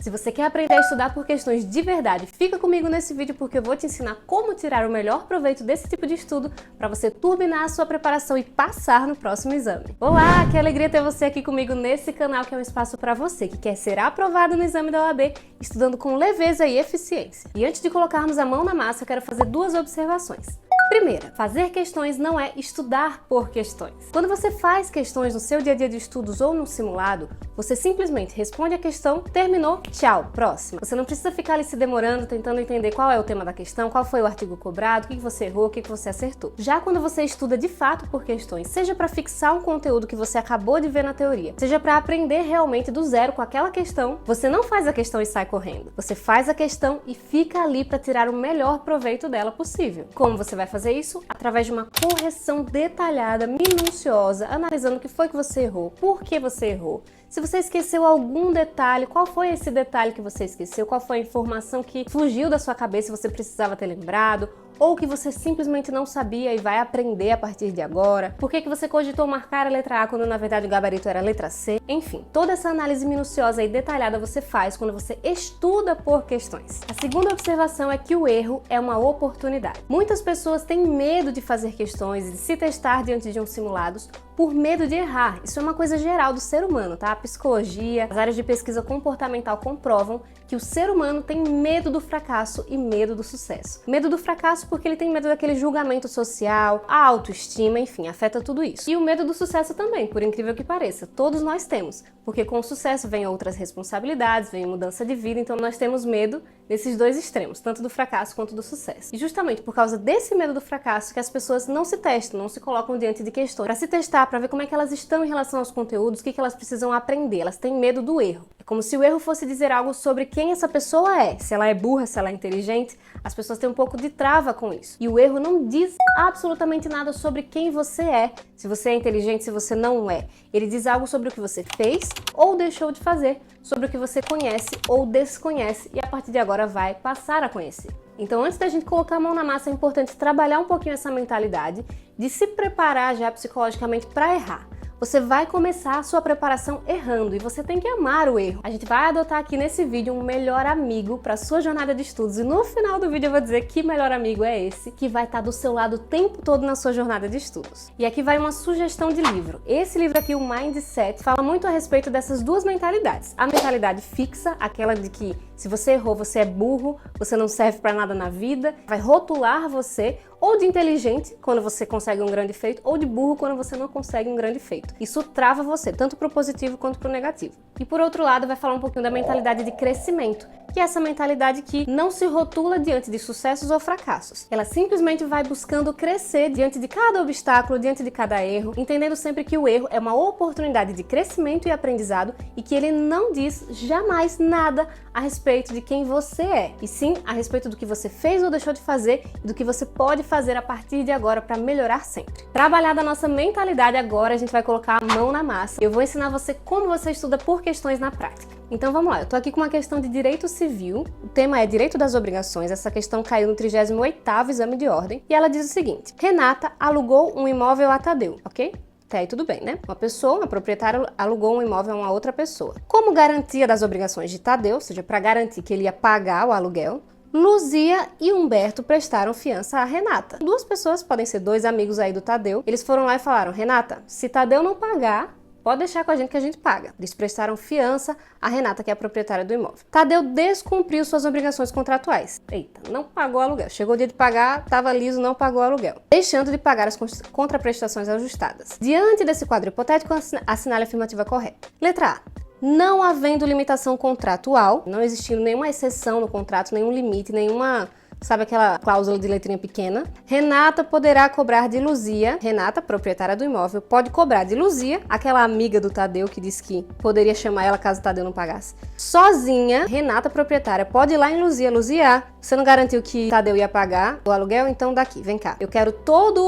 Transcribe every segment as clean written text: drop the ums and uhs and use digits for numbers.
Se você quer aprender a estudar por questões de verdade, fica comigo nesse vídeo porque eu vou te ensinar como tirar o melhor proveito desse tipo de estudo para você turbinar a sua preparação e passar no próximo exame. Olá, que alegria ter você aqui comigo nesse canal que é um espaço para você que quer ser aprovado no exame da OAB, estudando com leveza e eficiência. E antes de colocarmos a mão na massa, eu quero fazer duas observações. Primeira, fazer questões não é estudar por questões. Quando você faz questões no seu dia a dia de estudos ou no simulado, você simplesmente responde a questão, terminou, tchau, próxima. Você não precisa ficar ali se demorando, tentando entender qual é o tema da questão, qual foi o artigo cobrado, o que você errou, o que você acertou. Já quando você estuda de fato por questões, seja para fixar um conteúdo que você acabou de ver na teoria, seja para aprender realmente do zero com aquela questão, você não faz a questão e sai correndo. Você faz a questão e fica ali para tirar o melhor proveito dela possível. Como você vai fazer isso? Através de uma correção detalhada, minuciosa, analisando o que foi que você errou, por que você errou. Se você esqueceu algum detalhe, qual foi esse detalhe que você esqueceu, qual foi a informação que fugiu da sua cabeça e você precisava ter lembrado, ou que você simplesmente não sabia e vai aprender a partir de agora, por que você cogitou marcar a letra A quando na verdade o gabarito era a letra C, enfim, toda essa análise minuciosa e detalhada você faz quando você estuda por questões. A segunda observação é que o erro é uma oportunidade. Muitas pessoas têm medo de fazer questões e de se testar diante de um simulados por medo de errar. Isso é uma coisa geral do ser humano, tá? A psicologia, as áreas de pesquisa comportamental comprovam que o ser humano tem medo do fracasso e medo do sucesso. Medo do fracasso porque ele tem medo daquele julgamento social, a autoestima, enfim, afeta tudo isso. E o medo do sucesso também, por incrível que pareça, todos nós temos, porque com o sucesso vem outras responsabilidades, vem mudança de vida, então nós temos medo desses dois extremos, tanto do fracasso quanto do sucesso. E justamente por causa desse medo do fracasso que as pessoas não se testam, não se colocam diante de questões para se testar, para ver como é que elas estão em relação aos conteúdos, o que elas precisam aprender. Elas têm medo do erro. É como se o erro fosse dizer algo sobre quem essa pessoa é, se ela é burra, se ela é inteligente. As pessoas têm um pouco de trava com isso. E o erro não diz absolutamente nada sobre quem você é, se você é inteligente, se você não é. Ele diz algo sobre o que você fez ou deixou de fazer, sobre o que você conhece ou desconhece e a partir de agora vai passar a conhecer. Então, antes da gente colocar a mão na massa, é importante trabalhar um pouquinho essa mentalidade de se preparar já psicologicamente para errar. Você vai começar a sua preparação errando e você tem que amar o erro. A gente vai adotar aqui nesse vídeo um melhor amigo para sua jornada de estudos e no final do vídeo eu vou dizer que melhor amigo é esse que vai estar do seu lado o tempo todo na sua jornada de estudos. E aqui vai uma sugestão de livro. Esse livro aqui, o Mindset, fala muito a respeito dessas duas mentalidades. A mentalidade fixa, aquela de que se você errou, você é burro, você não serve para nada na vida, vai rotular você, ou de inteligente, quando você consegue um grande feito, ou de burro, quando você não consegue um grande feito. Isso trava você, tanto para o positivo quanto para o negativo. E por outro lado, vai falar um pouquinho da mentalidade de crescimento, que é essa mentalidade que não se rotula diante de sucessos ou fracassos. Ela simplesmente vai buscando crescer diante de cada obstáculo, diante de cada erro, entendendo sempre que o erro é uma oportunidade de crescimento e aprendizado e que ele não diz jamais nada a respeito de quem você é, e sim a respeito do que você fez ou deixou de fazer e do que você pode fazer a partir de agora para melhorar sempre. Trabalhada a nossa mentalidade agora, a gente vai colocar a mão na massa. Eu vou ensinar você como você estuda por questões na prática. Então vamos lá, eu tô aqui com uma questão de direito civil, o tema é direito das obrigações, essa questão caiu no 38º exame de ordem, e ela diz o seguinte: Renata alugou um imóvel a Tadeu, ok? Até aí tudo bem, né? Uma proprietária alugou um imóvel a uma outra pessoa. Como garantia das obrigações de Tadeu, ou seja, para garantir que ele ia pagar o aluguel, Luzia e Humberto prestaram fiança a Renata. Duas pessoas, podem ser dois amigos aí do Tadeu, eles foram lá e falaram: Renata, se Tadeu não pagar, pode deixar com a gente que a gente paga. Eles prestaram fiança a Renata, que é a proprietária do imóvel. Tadeu descumpriu suas obrigações contratuais. Eita, não pagou o aluguel. Chegou o dia de pagar, estava liso, não pagou o aluguel, deixando de pagar as contraprestações ajustadas. Diante desse quadro hipotético, assinale a afirmativa correta. Letra A. Não havendo limitação contratual, não existindo nenhuma exceção no contrato, nenhum limite, nenhuma... Sabe aquela cláusula de letrinha pequena? Renata poderá cobrar de Luzia, Renata, proprietária do imóvel, pode cobrar de Luzia, aquela amiga do Tadeu que disse que poderia chamar ela caso o Tadeu não pagasse. Sozinha, Renata, proprietária, pode ir lá em Luzia. Luzia, você não garantiu que Tadeu ia pagar o aluguel? Então daqui, vem cá. Eu quero toda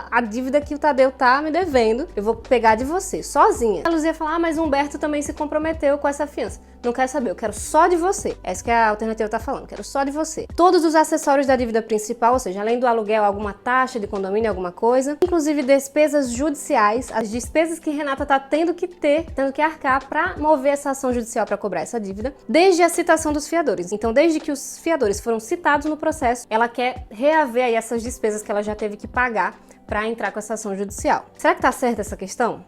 a dívida que o Tadeu tá me devendo, eu vou pegar de você, sozinha. A Luzia fala: mas o Humberto também se comprometeu com essa fiança. Não quero saber, eu quero só de você. É isso que a alternativa tá falando, quero só de você. Todos os acessórios da dívida principal, ou seja, além do aluguel, alguma taxa de condomínio, alguma coisa, inclusive despesas judiciais, as despesas que Renata tá tendo que arcar para mover essa ação judicial para cobrar essa dívida, desde a citação dos fiadores. Então, desde que os fiadores foram citados no processo, ela quer reaver aí essas despesas que ela já teve que pagar para entrar com essa ação judicial. Será que tá certa essa questão?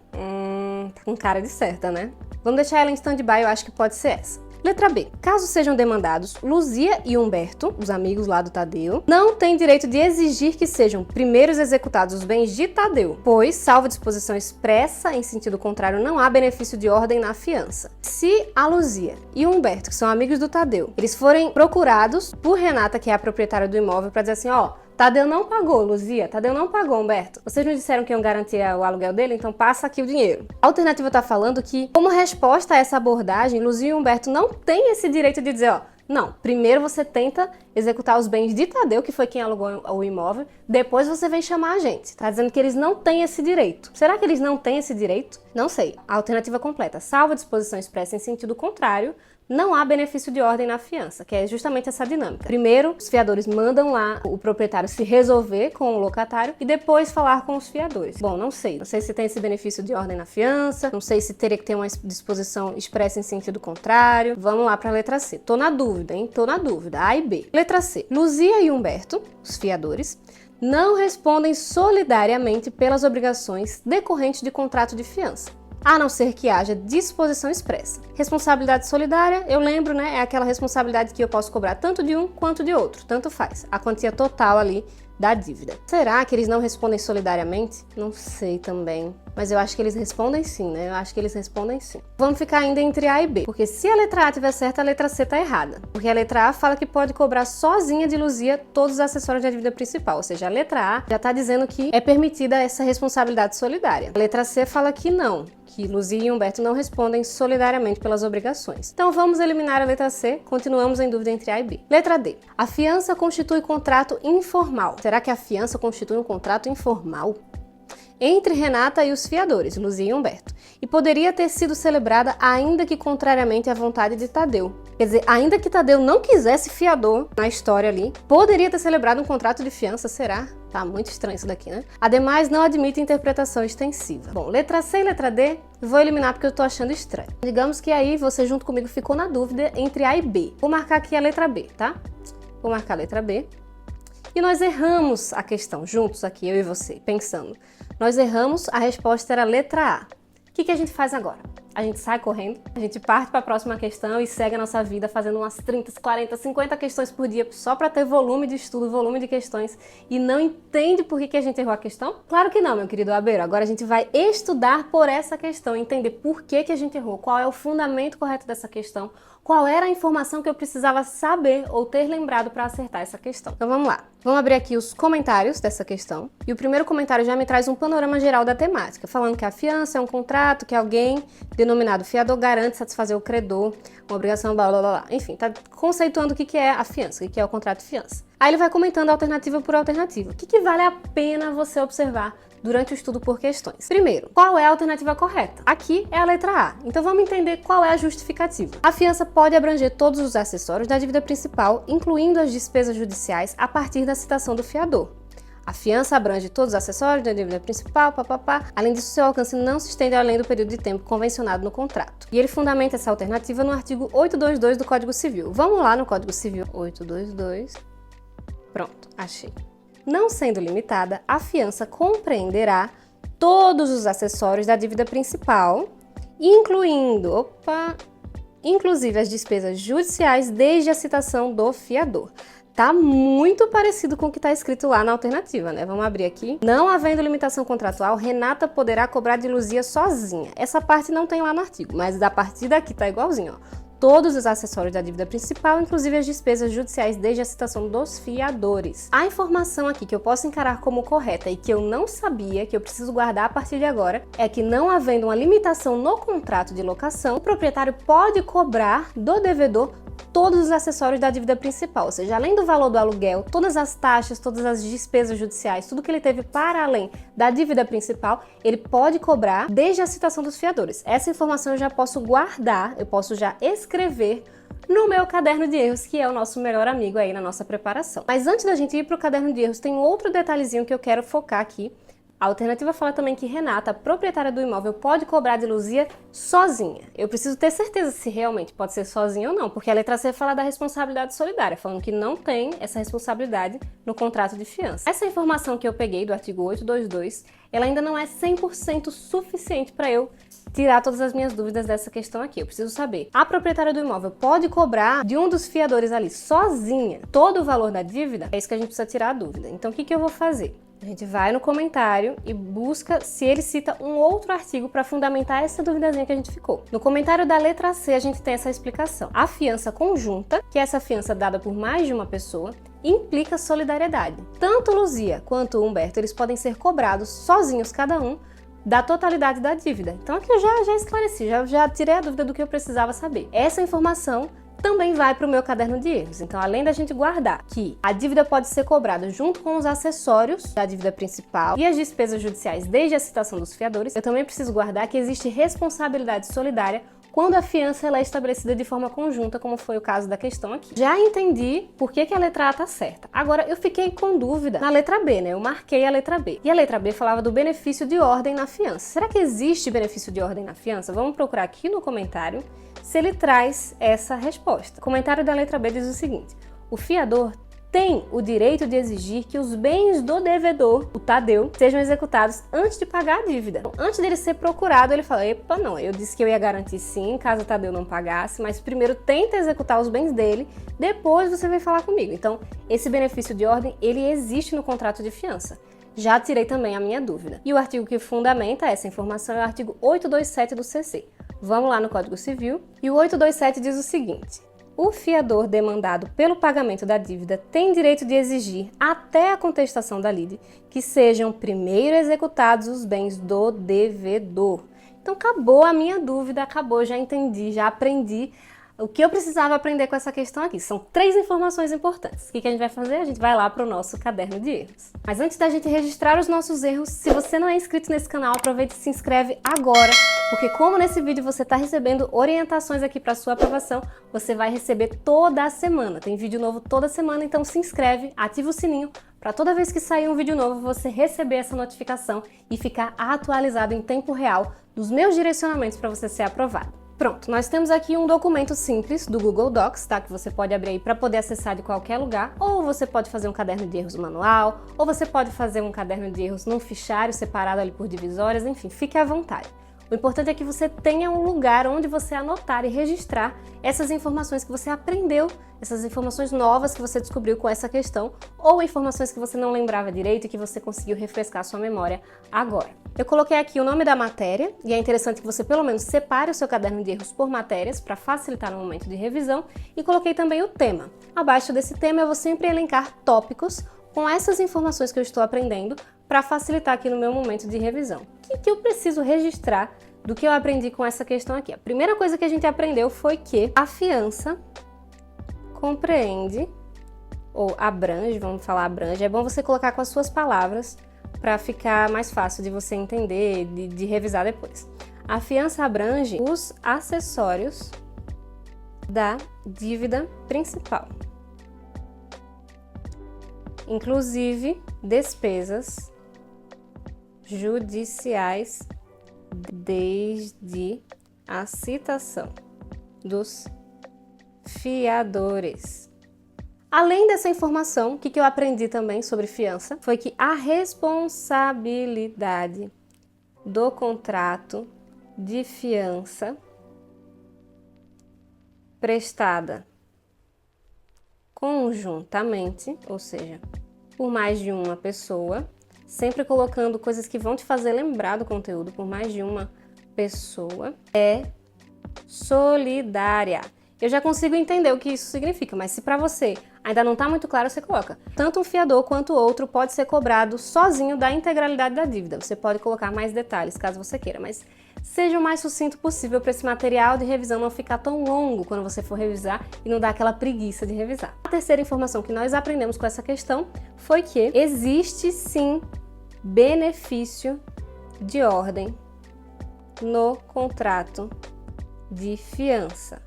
Tá com cara de certa, né? Vamos deixar ela em stand-by, eu acho que pode ser essa. Letra B. Caso sejam demandados, Luzia e Humberto, os amigos lá do Tadeu, não têm direito de exigir que sejam primeiros executados os bens de Tadeu, pois, salvo disposição expressa, em sentido contrário, não há benefício de ordem na fiança. Se a Luzia e o Humberto, que são amigos do Tadeu, eles forem procurados por Renata, que é a proprietária do imóvel, para dizer assim, ó, Tadeu não pagou, Luzia. Tadeu não pagou, Humberto. Vocês não disseram que iam garantir o aluguel dele? Então passa aqui o dinheiro. A alternativa tá falando que, como resposta a essa abordagem, Luzia e Humberto não têm esse direito de dizer, ó, não, primeiro você tenta executar os bens de Tadeu, que foi quem alugou o imóvel, depois você vem chamar a gente. Tá dizendo que eles não têm esse direito. Será que eles não têm esse direito? Não sei. A alternativa completa, salvo disposição expressa em sentido contrário, não há benefício de ordem na fiança, que é justamente essa dinâmica. Primeiro, os fiadores mandam lá o proprietário se resolver com o locatário e depois falar com os fiadores. Bom, não sei. Não sei se tem esse benefício de ordem na fiança, não sei se teria que ter uma disposição expressa em sentido contrário. Vamos lá para a letra C. Tô na dúvida, hein? Tô na dúvida. A e B. Letra C. Luzia e Humberto, os fiadores, não respondem solidariamente pelas obrigações decorrentes de contrato de fiança, a não ser que haja disposição expressa. Responsabilidade solidária, eu lembro, né, é aquela responsabilidade que eu posso cobrar tanto de um quanto de outro, tanto faz. A quantia total ali da dívida. Será que eles não respondem solidariamente? Não sei também. Mas eu acho que eles respondem sim, né? Eu acho que eles respondem sim. Vamos ficar ainda entre A e B. Porque se a letra A estiver certa, a letra C tá errada. Porque a letra A fala que pode cobrar sozinha de Luzia todos os acessórios da dívida principal. Ou seja, a letra A já tá dizendo que é permitida essa responsabilidade solidária. A letra C fala que não, que Luzia e Humberto não respondem solidariamente pelas obrigações. Então vamos eliminar a letra C, continuamos em dúvida entre A e B. Letra D. A fiança constitui contrato informal. Será que a fiança constitui um contrato informal? Entre Renata e os fiadores, Luzia e Humberto, e poderia ter sido celebrada ainda que contrariamente à vontade de Tadeu. Quer dizer, ainda que Tadeu não quisesse fiador na história ali, poderia ter celebrado um contrato de fiança, será? Tá muito estranho isso daqui, né? Ademais, não admite interpretação extensiva. Bom, letra C e letra D, vou eliminar porque eu tô achando estranho. Digamos que aí você junto comigo ficou na dúvida entre A e B. Vou marcar aqui a letra B, tá? Vou marcar a letra B. E nós erramos a questão juntos aqui, eu e você, pensando. Nós erramos, a resposta era a letra A. O que a gente faz agora? A gente sai correndo, a gente parte para a próxima questão e segue a nossa vida fazendo umas 30, 40, 50 questões por dia só para ter volume de estudo, volume de questões e não entende por que a gente errou a questão? Claro que não, meu querido abeiro. Agora a gente vai estudar por essa questão, entender por que a gente errou, qual é o fundamento correto dessa questão, qual era a informação que eu precisava saber ou ter lembrado para acertar essa questão. Então vamos lá. Vamos abrir aqui os comentários dessa questão. E o primeiro comentário já me traz um panorama geral da temática, falando que a fiança é um contrato que alguém denominado fiador garante satisfazer o credor, uma obrigação, blá blá blá. Enfim, tá conceituando o que é a fiança, o que é o contrato de fiança. Aí ele vai comentando alternativa por alternativa. O que vale a pena você observar durante o estudo por questões? Primeiro, qual é a alternativa correta? Aqui é a letra A. Então vamos entender qual é a justificativa. A fiança pode abranger todos os acessórios da dívida principal, incluindo as despesas judiciais, a partir da citação do fiador. A fiança abrange todos os acessórios da dívida principal, papapá. Além disso, seu alcance não se estende além do período de tempo convencionado no contrato. E ele fundamenta essa alternativa no artigo 822 do Código Civil. Vamos lá no Código Civil 822. Pronto, achei. Não sendo limitada, a fiança compreenderá todos os acessórios da dívida principal, inclusive as despesas judiciais desde a citação do fiador. Tá muito parecido com o que está escrito lá na alternativa, né? Vamos abrir aqui. Não havendo limitação contratual, Renata poderá cobrar de Luzia sozinha. Essa parte não tem lá no artigo, mas a partir daqui tá igualzinho, ó. Todos os acessórios da dívida principal, inclusive as despesas judiciais desde a citação dos fiadores. A informação aqui que eu posso encarar como correta e que eu não sabia, que eu preciso guardar a partir de agora, é que não havendo uma limitação no contrato de locação, o proprietário pode cobrar do devedor todos os acessórios da dívida principal, ou seja, além do valor do aluguel, todas as taxas, todas as despesas judiciais, tudo que ele teve para além da dívida principal, ele pode cobrar desde a citação dos fiadores. Essa informação eu já posso guardar, eu posso já escrever no meu caderno de erros, que é o nosso melhor amigo aí na nossa preparação. Mas antes da gente ir para o caderno de erros, tem um outro detalhezinho que eu quero focar aqui. A alternativa fala também que Renata, a proprietária do imóvel, pode cobrar de Luzia sozinha. Eu preciso ter certeza se realmente pode ser sozinha ou não, porque a letra C fala da responsabilidade solidária, falando que não tem essa responsabilidade no contrato de fiança. Essa informação que eu peguei do artigo 822, ela ainda não é 100% suficiente para eu tirar todas as minhas dúvidas dessa questão aqui. Eu preciso saber, a proprietária do imóvel pode cobrar de um dos fiadores ali sozinha todo o valor da dívida? É isso que a gente precisa tirar a dúvida. Então o que eu vou fazer? A gente vai no comentário e busca se ele cita um outro artigo para fundamentar essa duvidazinha que a gente ficou. No comentário da letra C a gente tem essa explicação. A fiança conjunta, que é essa fiança dada por mais de uma pessoa, implica solidariedade. Tanto Luzia quanto o Humberto, eles podem ser cobrados sozinhos cada um da totalidade da dívida. Então aqui eu já esclareci, já tirei a dúvida do que eu precisava saber. Essa informação também vai para o meu caderno de erros. Então, além da gente guardar que a dívida pode ser cobrada junto com os acessórios da dívida principal e as despesas judiciais desde a citação dos fiadores, eu também preciso guardar que existe responsabilidade solidária quando a fiança ela é estabelecida de forma conjunta, como foi o caso da questão aqui. Já entendi por que a letra A está certa. Agora, eu fiquei com dúvida na letra B, né? Eu marquei a letra B. E a letra B falava do benefício de ordem na fiança. Será que existe benefício de ordem na fiança? Vamos procurar aqui no comentário se ele traz essa resposta. O comentário da letra B diz o seguinte: o fiador tem o direito de exigir que os bens do devedor, o Tadeu, sejam executados antes de pagar a dívida. Então, antes dele ser procurado, ele fala, epa, não, eu disse que eu ia garantir sim, caso o Tadeu não pagasse, mas primeiro tenta executar os bens dele, depois você vem falar comigo. Então, esse benefício de ordem, ele existe no contrato de fiança. Já tirei também a minha dúvida. E o artigo que fundamenta essa informação é o artigo 827 do CC. Vamos lá no Código Civil. E o 827 diz o seguinte: o fiador demandado pelo pagamento da dívida tem direito de exigir, até a contestação da lide, que sejam primeiro executados os bens do devedor. Então acabou a minha dúvida, acabou, já entendi, já aprendi o que eu precisava aprender com essa questão aqui. São 3 informações importantes. O que a gente vai fazer? A gente vai lá para o nosso caderno de erros. Mas antes da gente registrar os nossos erros, se você não é inscrito nesse canal, aproveite e se inscreve agora, porque como nesse vídeo você está recebendo orientações aqui para sua aprovação, você vai receber toda a semana. Tem vídeo novo toda semana, então se inscreve, ativa o sininho para toda vez que sair um vídeo novo você receber essa notificação e ficar atualizado em tempo real dos meus direcionamentos para você ser aprovado. Pronto, nós temos aqui um documento simples do Google Docs, tá? Que você pode abrir aí para poder acessar de qualquer lugar, ou você pode fazer um caderno de erros manual, ou você pode fazer um caderno de erros num fichário separado ali por divisórias, enfim, fique à vontade. O importante é que você tenha um lugar onde você anotar e registrar essas informações que você aprendeu, essas informações novas que você descobriu com essa questão, ou informações que você não lembrava direito e que você conseguiu refrescar sua memória agora. Eu coloquei aqui o nome da matéria, e é interessante que você pelo menos separe o seu caderno de erros por matérias para facilitar no momento de revisão, e coloquei também o tema. Abaixo desse tema eu vou sempre elencar tópicos com essas informações que eu estou aprendendo para facilitar aqui no meu momento de revisão. O que eu preciso registrar do que eu aprendi com essa questão aqui? A primeira coisa que a gente aprendeu foi que a fiança compreende, ou abrange, vamos falar abrange, é bom você colocar com as suas palavras para ficar mais fácil de você entender, de revisar depois. A fiança abrange os acessórios da dívida principal, inclusive despesas judiciais desde a citação dos fiadores. Além dessa informação, o que eu aprendi também sobre fiança foi que a responsabilidade do contrato de fiança prestada conjuntamente, ou seja, por mais de uma pessoa, sempre colocando coisas que vão te fazer lembrar do conteúdo, por mais de uma pessoa, é solidária. Eu já consigo entender o que isso significa, mas se para você ainda não está muito claro, você coloca. Tanto um fiador quanto o outro pode ser cobrado sozinho da integralidade da dívida. Você pode colocar mais detalhes, caso você queira, mas seja o mais sucinto possível para esse material de revisão não ficar tão longo quando você for revisar e não dar aquela preguiça de revisar. A terceira informação que nós aprendemos com essa questão foi que existe sim benefício de ordem no contrato de fiança.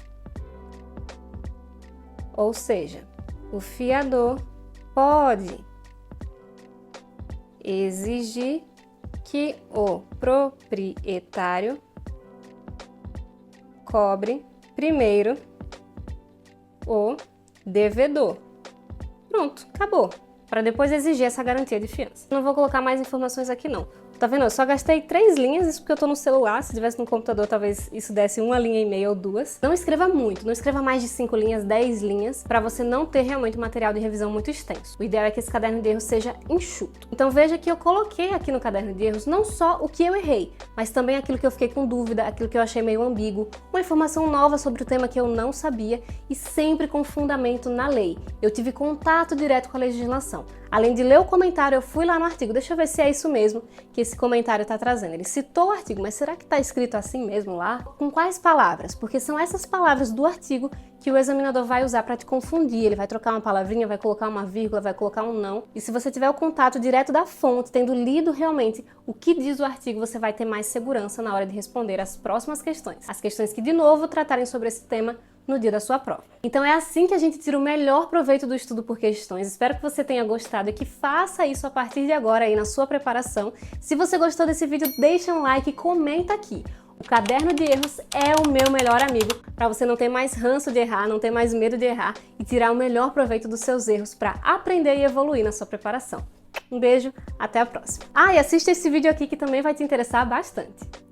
Ou seja, o fiador pode exigir que o proprietário cobre primeiro o devedor. Pronto, acabou. Para depois exigir essa garantia de fiança. Não vou colocar mais informações aqui não. Tá vendo? Eu só gastei 3 linhas, isso porque eu tô no celular. Se tivesse no computador, talvez isso desse 1,5 linha ou 2. Não escreva muito, não escreva mais de 5 linhas, 10 linhas, para você não ter realmente um material de revisão muito extenso. O ideal é que esse caderno de erros seja enxuto. Então veja que eu coloquei aqui no caderno de erros não só o que eu errei, mas também aquilo que eu fiquei com dúvida, aquilo que eu achei meio ambíguo, uma informação nova sobre o tema que eu não sabia e sempre com fundamento na lei. Eu tive contato direto com a legislação. Além de ler o comentário, eu fui lá no artigo, deixa eu ver se é isso mesmo que esse comentário está trazendo. Ele citou o artigo, mas será que está escrito assim mesmo lá? Com quais palavras? Porque são essas palavras do artigo que o examinador vai usar para te confundir. Ele vai trocar uma palavrinha, vai colocar uma vírgula, vai colocar um não. E se você tiver o contato direto da fonte, tendo lido realmente o que diz o artigo, você vai ter mais segurança na hora de responder as próximas questões. As questões que, de novo, tratarem sobre esse tema no dia da sua prova. Então é assim que a gente tira o melhor proveito do estudo por questões. Espero que você tenha gostado e que faça isso a partir de agora aí na sua preparação. Se você gostou desse vídeo, deixa um like e comenta aqui. O caderno de erros é o meu melhor amigo para você não ter mais ranço de errar, não ter mais medo de errar e tirar o melhor proveito dos seus erros para aprender e evoluir na sua preparação. Um beijo, até a próxima. Ah, e assista esse vídeo aqui que também vai te interessar bastante.